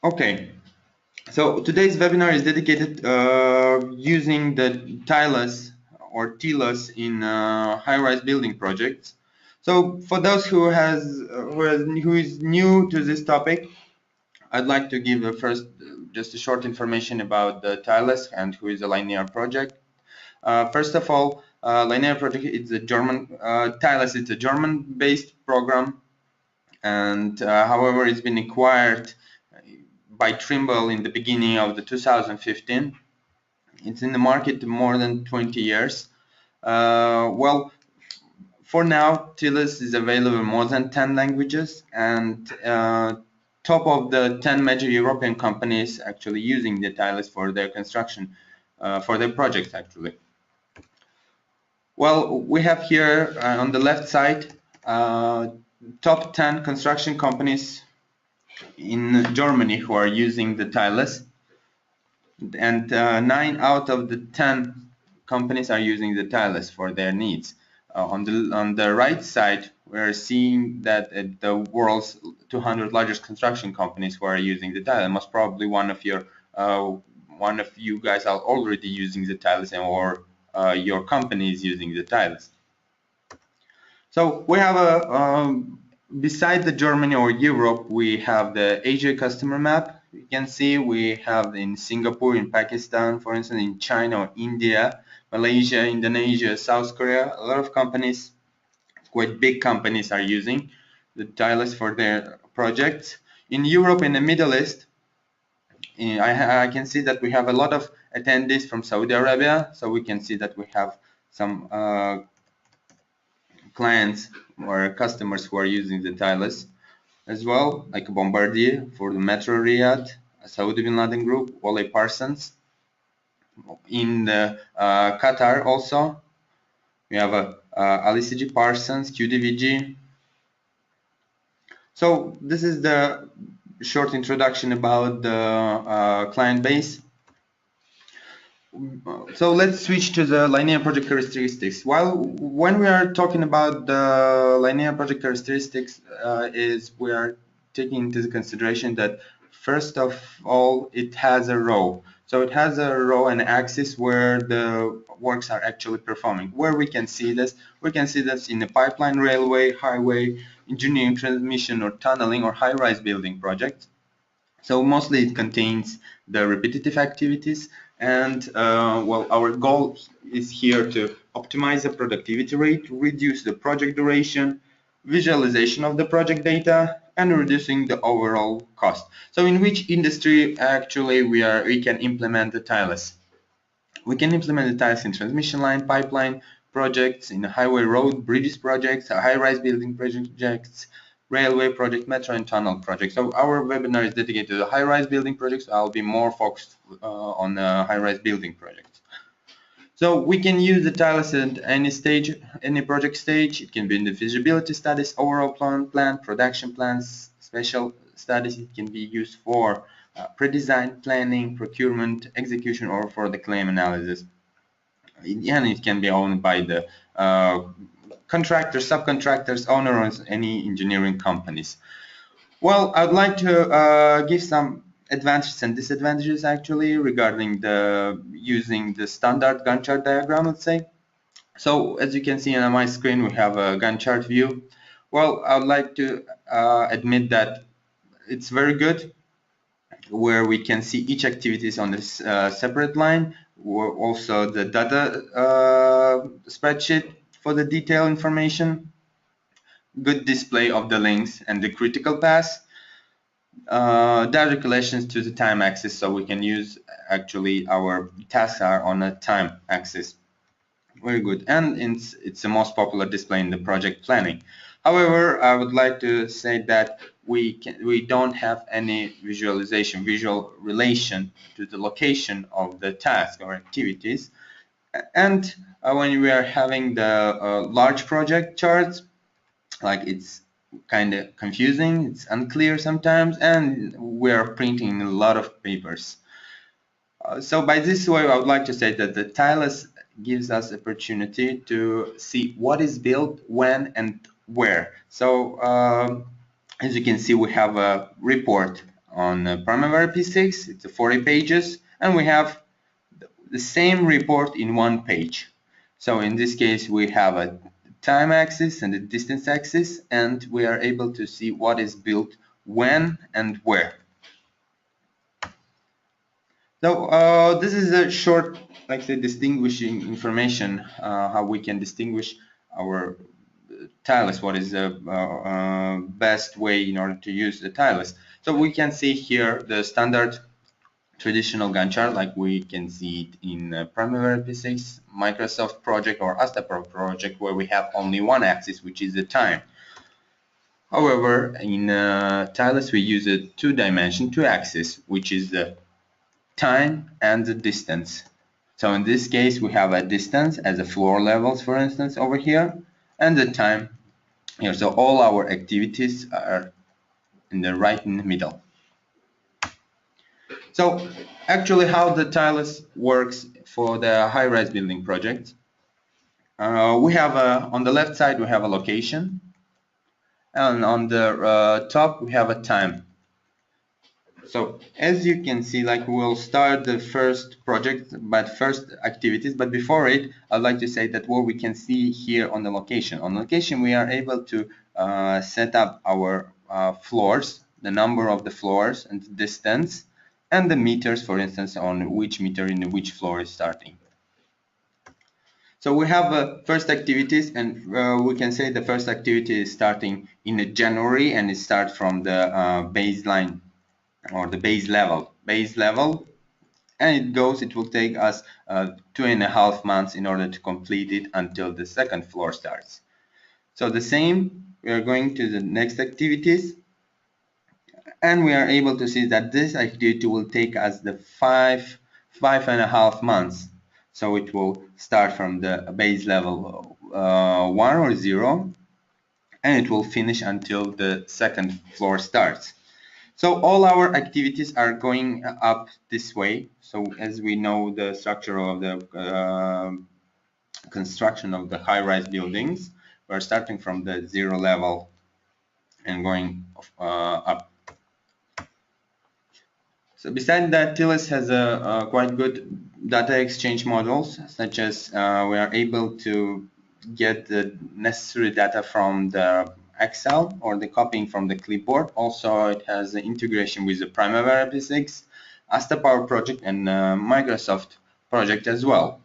Okay, so today's webinar is dedicated using the TILOS or TILOS in high-rise building projects. So for those who is new to this topic, I'd like to give first just a short information about the TILOS and who is a linear project. First of all, linear project is a German TILOS. It's a German-based program, and however, it's been acquired by Trimble in the beginning of the 2015. It's in the market more than 20 years. Well, for now, TILOS is available in more than 10 languages, and top of the 10 major European companies actually using the TILOS for their construction, for their projects actually. Well, we have here on the left side top 10 construction companies in Germany who are using the TILOS, and 9 out of the 10 companies are using the TILOS for their needs. On the right side, we're seeing that the world's 200 largest construction companies who are using the TILOS. Most probably one of you guys are already using the TILOS, or your company is using the TILOS. So we have beside the Germany or Europe, we have the Asia customer map. You can see we have in Singapore, in Pakistan, for instance, in China or India, Malaysia, Indonesia, South Korea. A lot of companies, quite big companies, are using the TILOS for their projects. In Europe, in the Middle East, I can see that we have a lot of attendees from Saudi Arabia. So we can see that we have some clients or customers who are using the TILOS as well, like Bombardier for the Metro Riyadh, Saudi Bin Laden Group, Wally Parsons. In the Qatar also, we have Ali C G Parsons, QDVG. So this is the short introduction about the client base. So let's switch to the linear project characteristics. When we are talking about the linear project characteristics, we are taking into consideration that first of all, it has a row. So it has a row and axis where the works are actually performing. Where we can see this? We can see this in the pipeline, railway, highway, engineering, transmission, or tunneling, or high-rise building projects. So mostly it contains the repetitive activities, and well, our goal is here to optimize the productivity rate, reduce the project duration, visualization of the project data, and reducing the overall cost. So in which industry actually we can implement the TILOS? We can implement the TILOS in transmission line, pipeline projects, in highway, road, bridges projects, high-rise building projects, railway project, metro and tunnel projects. So our webinar is dedicated to the high-rise building projects. I'll be more focused on high-rise building projects. So we can use the TILOS at any stage, any project stage. It can be in the feasibility studies, overall plan, production plans, special studies. It can be used for pre-design, planning, procurement, execution, or for the claim analysis. And it can be owned by the contractors, subcontractors, owners, any engineering companies. Well, I'd like to give some advantages and disadvantages actually regarding using the standard Gantt chart diagram, let's say. So as you can see on my screen, we have a Gantt chart view. Well, I'd like to admit that it's very good, where we can see each activities on this separate line, also the data spreadsheet for the detailed information, good display of the links and the critical paths, direct relations to the time axis, so we can use actually our tasks are on a time axis. Very good, and it's the most popular display in the project planning. However, I would like to say that we don't have any visual relation to the location of the task or activities, and when we are having the large project charts, like it's kind of confusing, it's unclear sometimes, and we are printing a lot of papers. So by this way, I would like to say that the TILOS gives us opportunity to see what is built, when, and where. So as you can see, we have a report on Primavera P6. It's 40 pages, and we have the same report in one page. So in this case, we have a time axis and a distance axis, and we are able to see what is built when and where. So this is a short, like say, distinguishing information, how we can distinguish our TILOS, what is the best way in order to use the TILOS. So we can see here the standard traditional Gantt chart, like we can see it in Primavera P6, Microsoft project, or Astapro project, where we have only one axis, which is the time. However, in TILOS we use a two axis, which is the time and the distance. So in this case, we have a distance as a floor levels, for instance, over here, and the time here. So all our activities are in the right in the middle. So actually, how the TILOS works for the high-rise building project, we have on the left side we have a location, and on the top we have a time. So as you can see, like we'll start the first project, but first activities. But before it, I'd like to say that what we can see here on the location. On location, we are able to set up our floors, the number of the floors and the distance, and the meters, for instance, on which meter in which floor is starting. So we have first activities, and we can say the first activity is starting in January, and it starts from the baseline or the base level, and it will take us 2.5 months in order to complete it until the second floor starts. So the same, we are going to the next activities, and we are able to see that this activity will take us the 5.5 months. So it will start from the base level 1 or 0, and it will finish until the second floor starts. So all our activities are going up this way. So as we know the structure of the construction of the high-rise buildings, we're starting from the 0 level and going up. So besides that, TILOS has a quite good data exchange models, such as we are able to get the necessary data from the Excel or the copying from the clipboard. Also, it has the integration with the Primavera P6, Astapro project, and Microsoft project as well.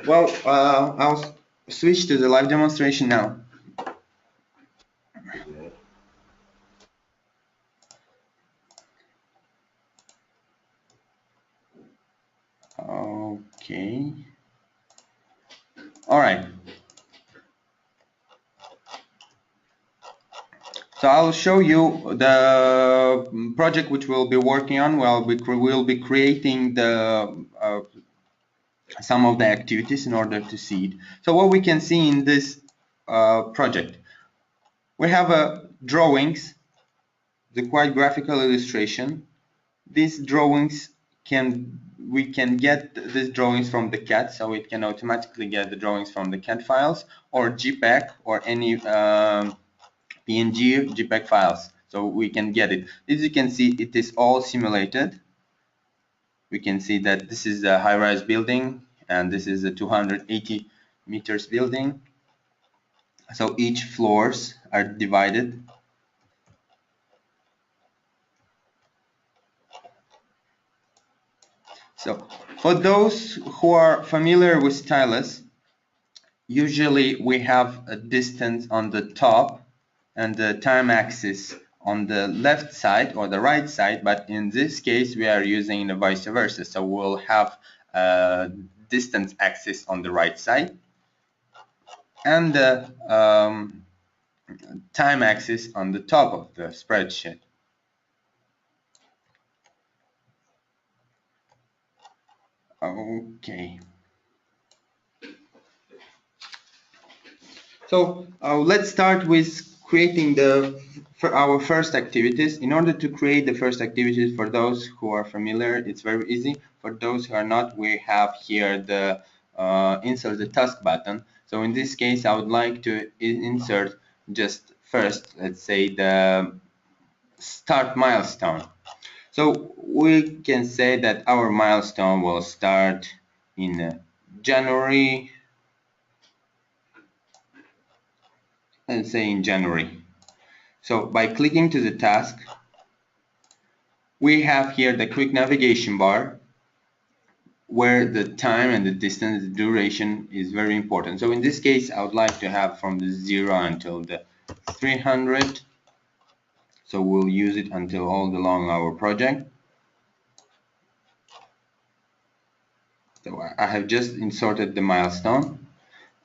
Well, I'll switch to the live demonstration now. Okay. All right. So I'll show you the project which we'll be working on. We'll be creating the some of the activities in order to see it. So what we can see in this project, we have drawings, the quite graphical illustration. These drawings we can get these drawings from the CAD, so it can automatically get the drawings from the CAD files or JPEG or any PNG, JPEG files, so we can get it. As you can see, it is all simulated. We can see that this is a high-rise building, and this is a 280 meters building. So each floors are divided. So for those who are familiar with TILOS, usually we have a distance on the top and the time axis on the left side or the right side, but in this case we are using the vice versa. So we'll have a distance axis on the right side and the time axis on the top of the spreadsheet. Okay. So let's start with creating our first activities. In order to create the first activities, for those who are familiar, it's very easy. For those who are not, we have here the insert the task button. So in this case, I would like to insert just first, let's say, the start milestone. So we can say that our milestone will start in January, let's say in January. So by clicking to the task, we have here the quick navigation bar where the time and the distance, the duration is very important. So in this case, I would like to have from the 0 until the 300. So we'll use it until all along our project. So I have just inserted the milestone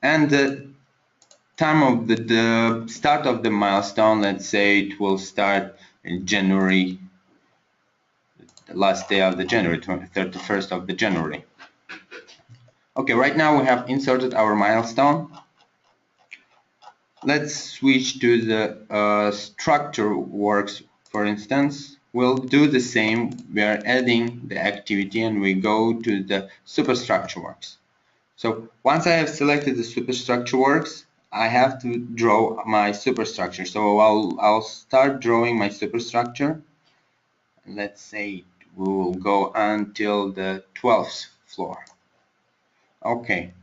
and the time of the start of the milestone. Let's say it will start in January, the last day of the January, 31st of the January. Okay, right now we have inserted our milestone. Let's switch to the structure works, for instance. We'll do the same. We are adding the activity and we go to the superstructure works. So once I have selected the superstructure works, I have to draw my superstructure. So I'll start drawing my superstructure. Let's say we will go until the 12th floor. Okay.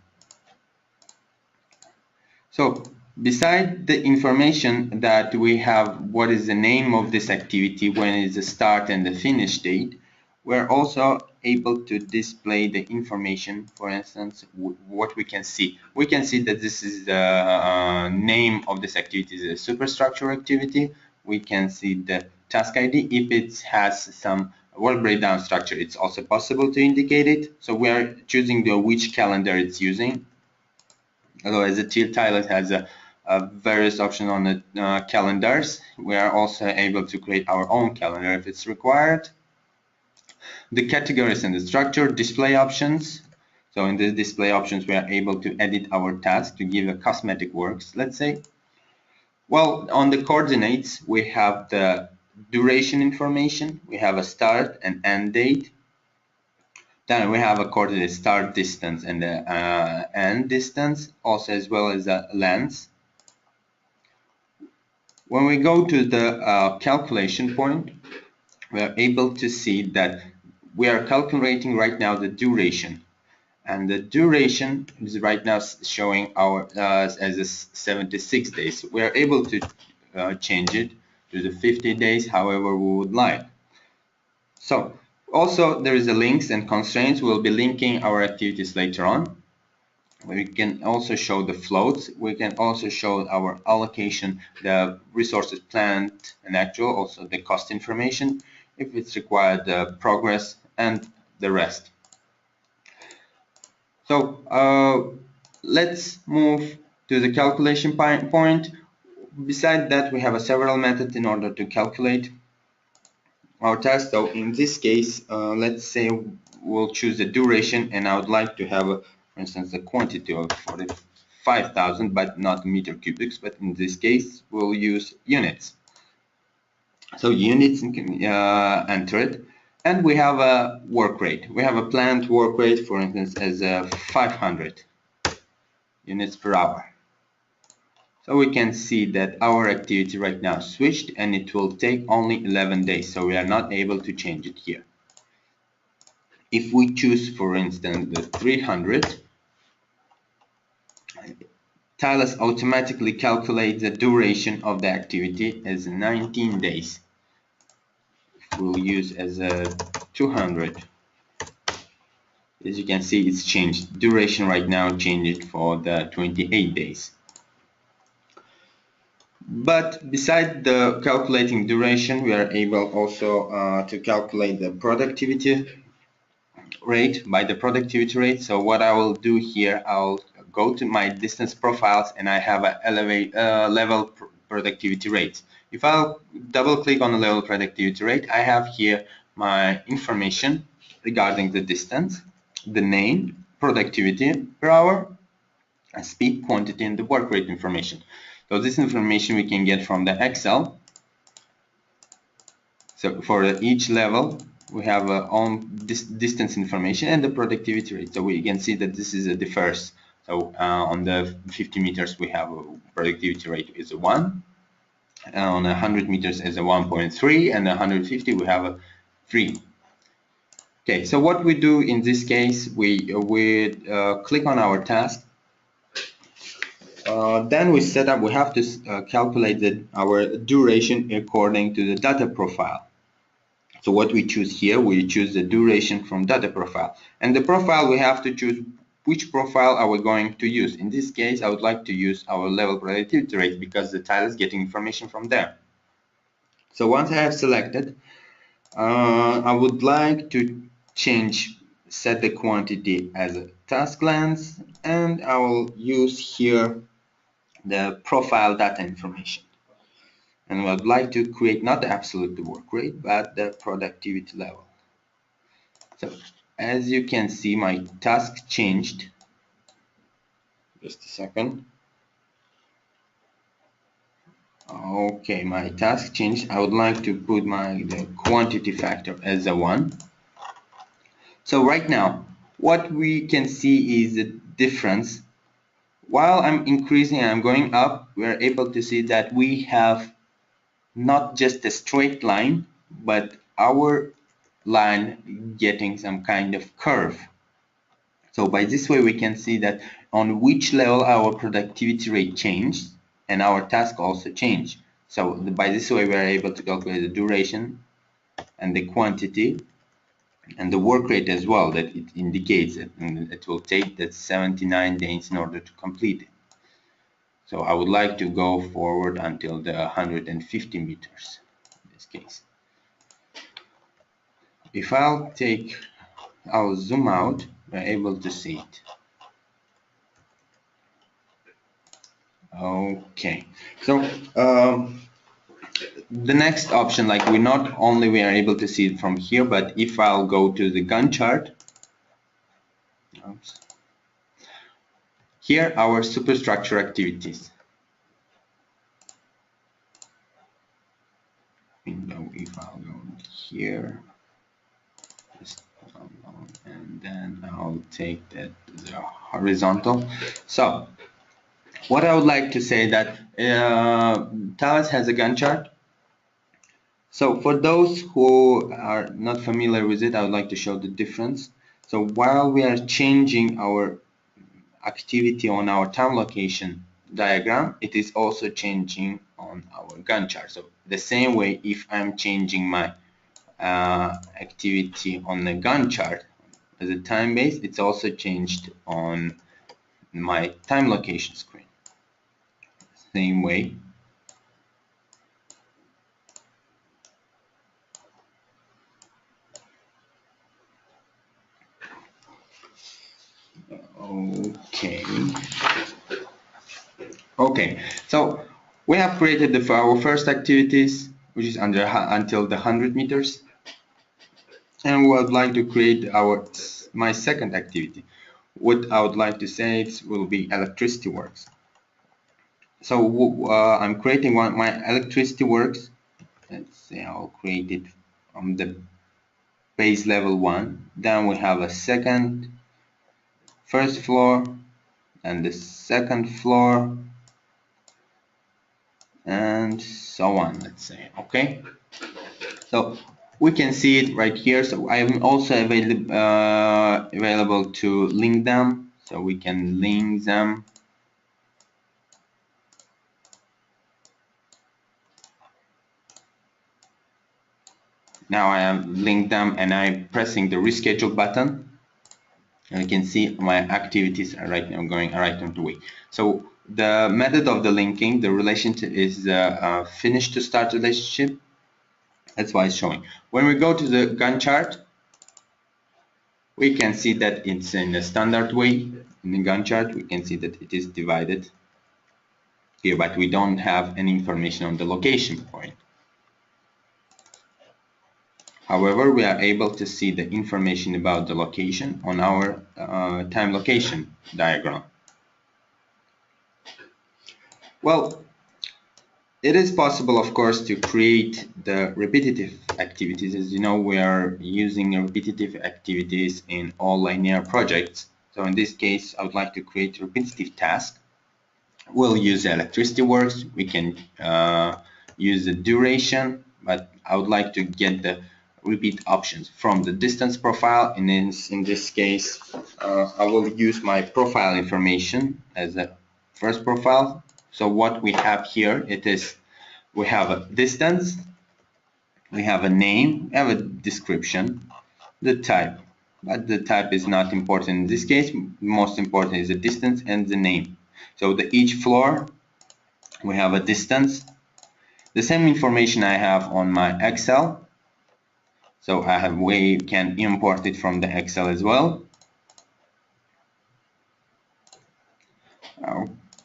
So beside the information that we have, what is the name of this activity, when is the start and the finish date, we're also able to display the information. For instance, what we can see. We can see that this is the name of this activity, is a superstructure activity. We can see the task ID. If it has some work breakdown structure, it's also possible to indicate it. So we are choosing which calendar it's using. Otherwise, the TILOS has a various options on the calendars. We are also able to create our own calendar if it's required. The categories and the structure, display options. So in the display options, we are able to edit our task to give a cosmetic works, let's say. Well, on the coordinates, we have the duration information. We have a start and end date. Then we have a coordinate start distance and the end distance, also as well as the length. When we go to the calculation point, we are able to see that we are calculating right now the duration. And the duration is right now showing our as a 76 days. We are able to change it to the 50 days, however we would like. So also there is a links and constraints. We'll be linking our activities later on. We can also show the floats. We can also show our allocation, the resources planned and actual, also the cost information, if it's required, the progress and the rest. So let's move to the calculation point. Besides that, we have several methods in order to calculate our task. So in this case, let's say we'll choose the duration, and I would like to have, for instance, the quantity of 45,000, but not meter cubics, but in this case, we'll use units. So units, enter it. And we have a work rate. We have a planned work rate, for instance, as 500 units per hour. So we can see that our activity right now switched, and it will take only 11 days. So we are not able to change it here. If we choose, for instance, the 300, TILOS automatically calculates the duration of the activity as 19 days. We'll use as a 200. As you can see, it's changed. Duration right now changed for the 28 days. But beside the calculating duration, we are able also to calculate the productivity rate by the productivity rate. So what I will do here, I'll go to my distance profiles, and I have a level productivity rate. If I'll double click on the level productivity rate, I have here my information regarding the distance, the name, productivity per hour, speed, quantity, and the work rate information. So this information we can get from the Excel. So for each level, we have our own distance information and the productivity rate. So we can see that this is the first. So on the 50 meters, we have a productivity rate is 1. On 100 meters is a 1.3, and 150 we have a 3. Okay, so what we do in this case, we click on our task. Then we set up. We have to calculate our duration according to the data profile. So what we choose here, we choose the duration from data profile, and the profile we have to choose which profile are we going to use. In this case, I would like to use our level productivity rate because the tile is getting information from there. So once I have selected, I would like to set the quantity as a task length, and I will use here the profile data information. And I would like to create not the absolute work rate, but the productivity level. So as you can see, my task changed. Just a second. Okay, my task changed. I would like to put the quantity factor as a 1. So right now, what we can see is the difference. While I'm increasing and I'm going up, we are able to see that we have not just a straight line, but our line getting some kind of curve. So by this way, we can see that on which level our productivity rate changed and our task also changed. So by this way, we are able to calculate the duration and the quantity and the work rate as well, that it indicates it, and it will take that 79 days in order to complete it. So I would like to go forward until the 150 meters in this case. If I'll zoom out, we're able to see it. Okay, so the next option, like we are able to see it from here, but if I'll go to the Gantt chart, here our superstructure activities. If I'll go here, and then I'll take the horizontal. So what I would like to say that TILOS has a Gantt chart. So for those who are not familiar with it, I would like to show the difference. So while we are changing our activity on our time location diagram, it is also changing on our Gantt chart. So the same way, if I'm changing my activity on the Gantt chart as a time base, it's also changed on my time location screen. Same way. Okay, so we have created our first activities, which is until the 100 meters, and we would like to create my second activity. What I would like to say will be electricity works. So I'm creating my electricity works. Let's say I'll create it on the base level 1. Then we have a first floor, and the second floor, and so on, let's say. Okay, so we can see it right here. So I am also available to link them, so we can link them. Now I have linked them, and I'm pressing the reschedule button, and you can see my activities are right now going right on the way. So the method of the linking, the relationship is finish to start relationship. That's why it's showing. When we go to the Gantt chart, we can see that it's in a standard way. In the Gantt chart, we can see that it is divided here, but we don't have any information on the location point. However, we are able to see the information about the location on our time location diagram. Well, it is possible, of course, to create the repetitive activities. As you know, we are using repetitive activities in all linear projects. So in this case, I would like to create a repetitive task. We'll use electricity works. We can use the duration, but I would like to get the repeat options from the distance profile. And in this case, I will use my profile information as a first profile. So what we have here, we have a distance, we have a name, we have a description, the type, but the type is not important in this case. Most important is the distance and the name. So each floor, we have a distance, the same information I have on my Excel. So we can import it from the Excel as well.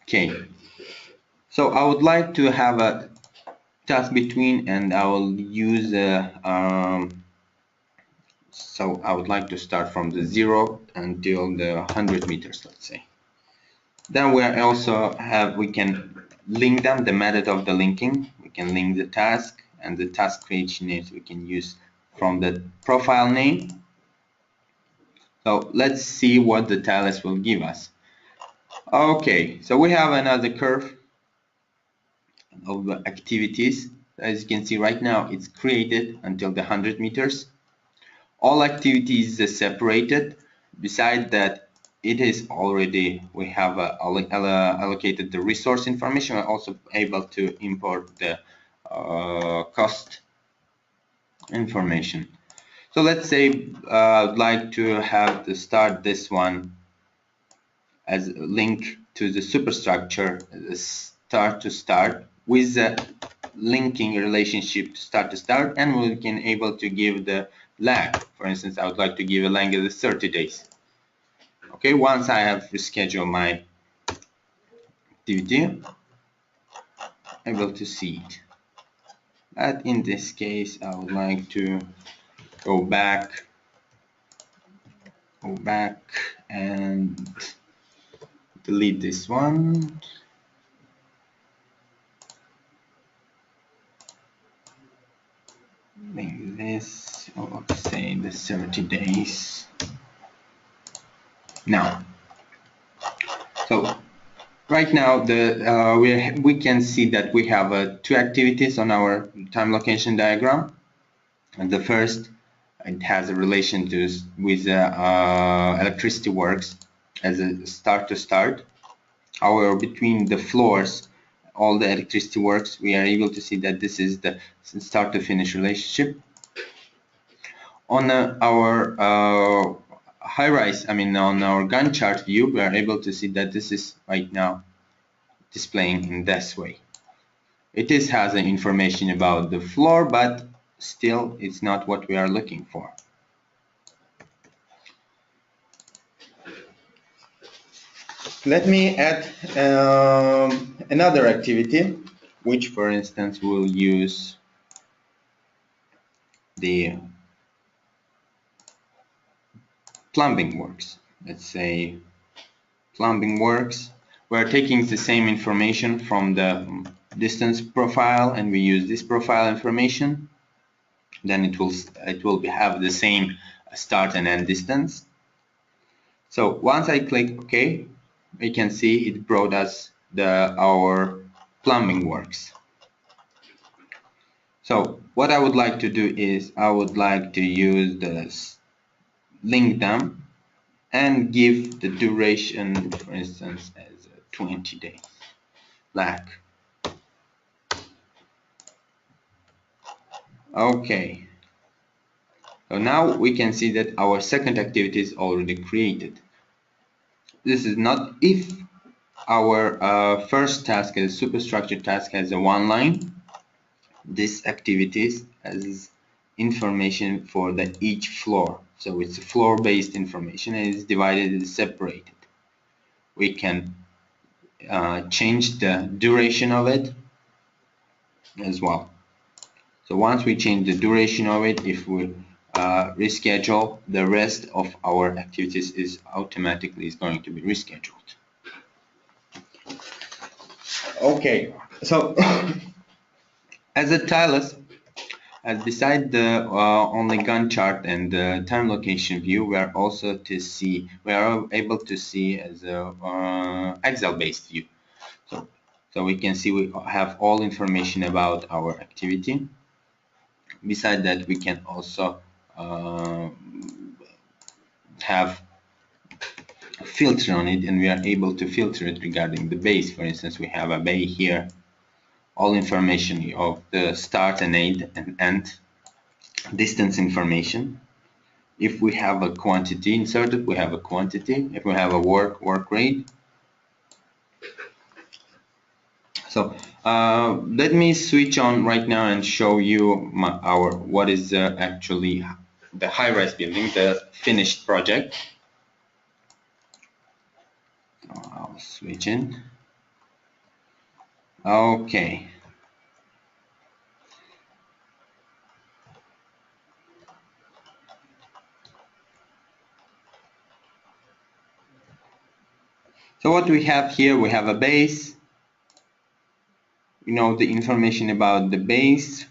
Okay, so I would like to have a task between, and I will use so I would like to start from the 0 until the 100 meters, let's say. Then we can link them, the method of the linking. We can link the task, and the task creation names we can use from the profile name. So let's see what the TILOS will give us. Okay, so we have another curve of activities. As you can see right now, it's created until the 100 meters. All activities are separated. Besides that, it is already, we have allocated the resource information. We're also able to import the cost information. So let's say I'd like to have to start this one as a link to the superstructure, start to start, with the linking relationship start to start, and we can able to give the lag. For instance, I would like to give a lag of 30 days. Okay, once I have rescheduled my activity, I'm able to see it. But in this case, I would like to go back and delete this one. Link this, or say the 30 days. Now, so right now we can see that we have two activities on our time location diagram. And the first, it has a relation with electricity works as a start to start. However, between the floors, all the electricity works, we are able to see that this is the start to finish relationship. On our high-rise, on our Gantt chart view, we are able to see that this is right now displaying in this way. It has an information about the floor, but still it's not what we are looking for. Let me add another activity, which for instance will use the plumbing works. Let's say plumbing works. We're taking the same information from the distance profile, and we use this profile information. Then it will have the same start and end distance. So once I click OK, we can see it brought us our plumbing works. So what I would like to do is I would like to use this, link them, and give the duration, for instance, as 20 days lag. Okay. So now we can see that our second activity is already created. This is not if our first task, as superstructure task, has a one line. This activities has information for each floor. So it's floor-based information, and it's divided and separated. We can change the duration of it as well. So once we change the duration of it, if we reschedule, the rest of our activities is automatically going to be rescheduled. Okay, so as a TILOS, as beside the only Gantt chart and the time location view, we are able to see as a Excel based view. So So we can see we have all information about our activity. Besides that, we can also have a filter on it, and we are able to filter it regarding the base. For instance, we have a bay here, all information of the start and end, distance information. If we have a quantity inserted, we have a quantity. If we have a work rate. So let me switch on right now and show you what is actually the high-rise building, the finished project. So I'll switch in. Okay. So what we have here, we have a base. You know the information about the base,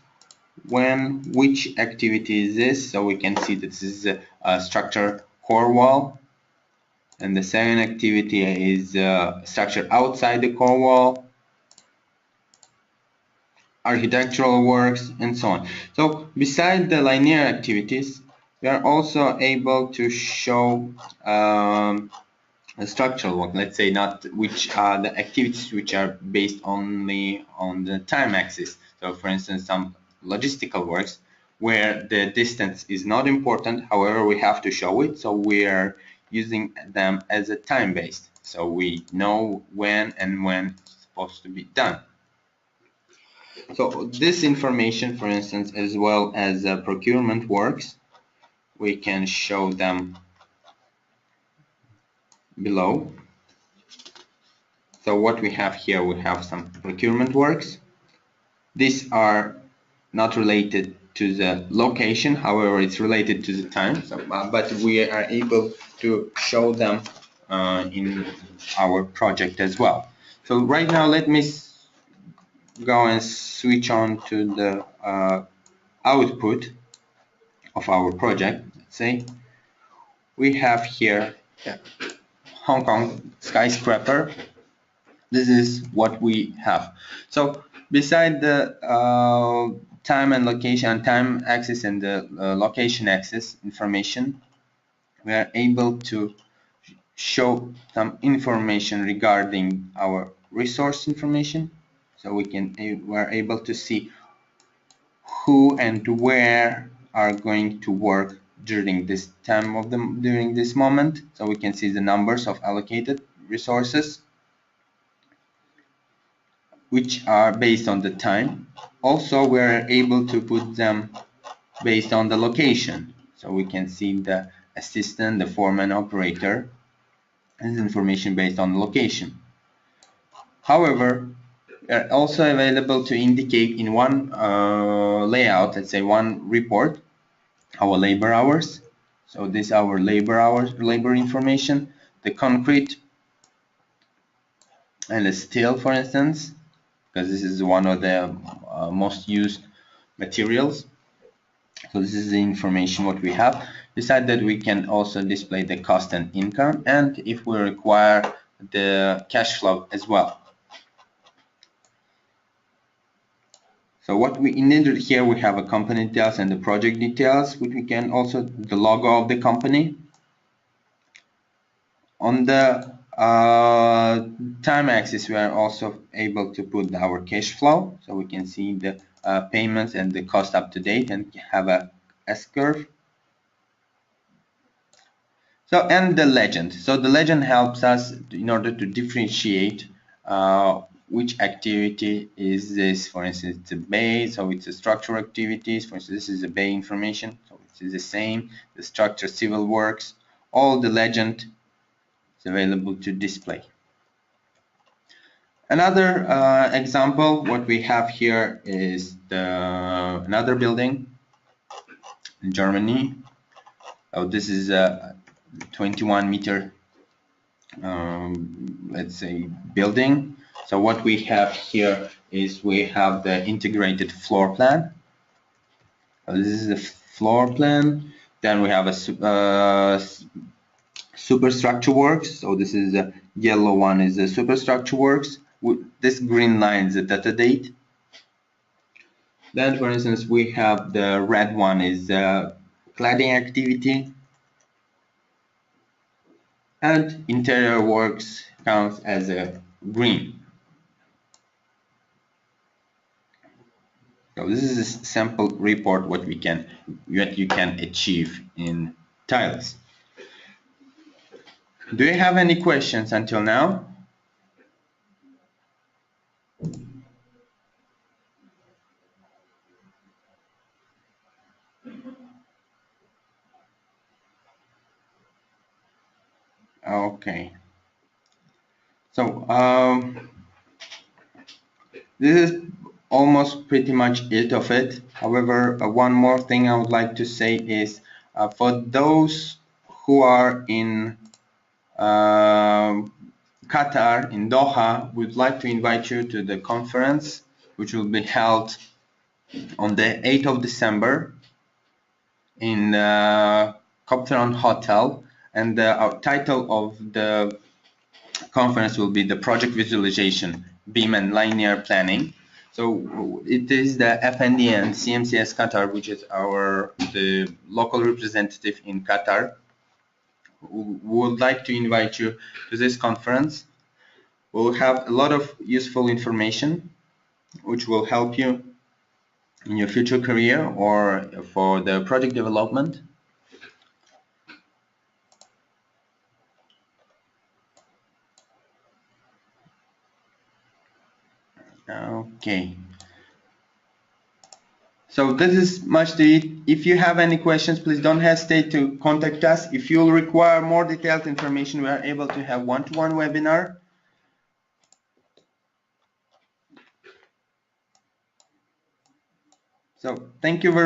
which activity is this. So we can see that this is a structure core wall, and the second activity is structure outside the core wall, architectural works, and so on. So besides the linear activities, we are also able to show a structural work. Let's say not which are the activities which are based only on the time axis. So for instance, some logistical works where the distance is not important, however we have to show it, so we are using them as a time based, so we know when it's supposed to be done. So this information, for instance, as well as procurement works, we can show them below. So what we have here, we have some procurement works. These are not related to the location, however it's related to the time, so, but we are able to show them in our project as well. So right now let me go and switch on to the output of our project. Let's say we have here Hong Kong skyscraper. This is what we have. So beside the time and location, time axis and the location axis information, we are able to show some information regarding our resource information. So we are able to see who and where are going to work during this time of during this moment. So we can see the numbers of allocated resources, which are based on the time. Also, we are able to put them based on the location. So we can see the assistant, the foreman, operator, and information based on the location. However, we are also available to indicate in one layout, let's say one report, our labor hours. So this is our labor hours, labor information, the concrete and the steel, for instance, because this is one of the most used materials. So this is the information what we have. Besides that, we can also display the cost and income, and if we require, the cash flow as well. So what we entered here, we have a company details and the project details, which we can also the logo of the company. On the time axis, we are also able to put our cash flow, so we can see the payments and the cost up to date and have a S-curve. So, and the legend. So the legend helps us in order to differentiate which activity is this. For instance, it's a bay, so it's a structural activities. For instance, this is a bay information, so it's the same. The structure, civil works, all the legend is available to display. Another example, what we have here is another building in Germany. So this is a 21-meter, let's say, building. So what we have here is we have the integrated floor plan. So this is the floor plan. Then we have a superstructure works. So this is the yellow one is the superstructure works. this green line is the data date. Then, for instance, we have the red one is cladding activity, and interior works counts as a green. So this is a sample report what you can achieve in TILOS. Do you have any questions until now? Okay. So this is almost pretty much it of it. However, one more thing I would like to say is for those who are in Qatar, in Doha, we'd like to invite you to the conference, which will be held on the 8th of December in the Copteron Hotel, and our title of the conference will be the Project Visualization, BIM and Linear Planning. So it is the FND and CMCS Qatar, which is the local representative in Qatar, who would like to invite you to this conference. We'll have a lot of useful information which will help you in your future career or for the project development. Okay. So this is much to it. If you have any questions, please don't hesitate to contact us. If you'll require more detailed information, we are able to have one-to-one webinar. So thank you very much.